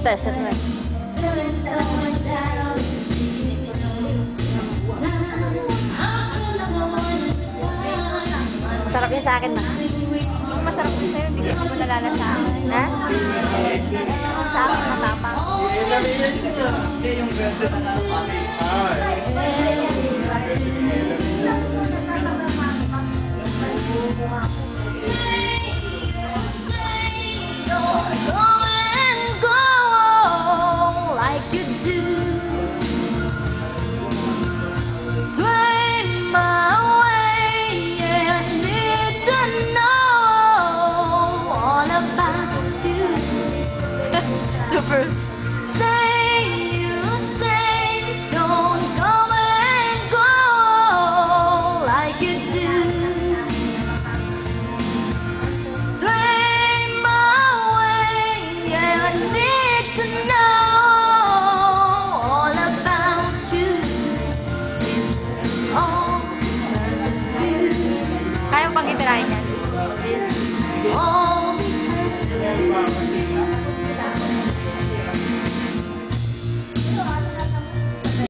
Special na. Masarap yun sa akin, ma. Kung masarap ko sa'yo, hindi ka mo nalala sa akin. Ha? Sa akin, matapang. Yung ganda na lang.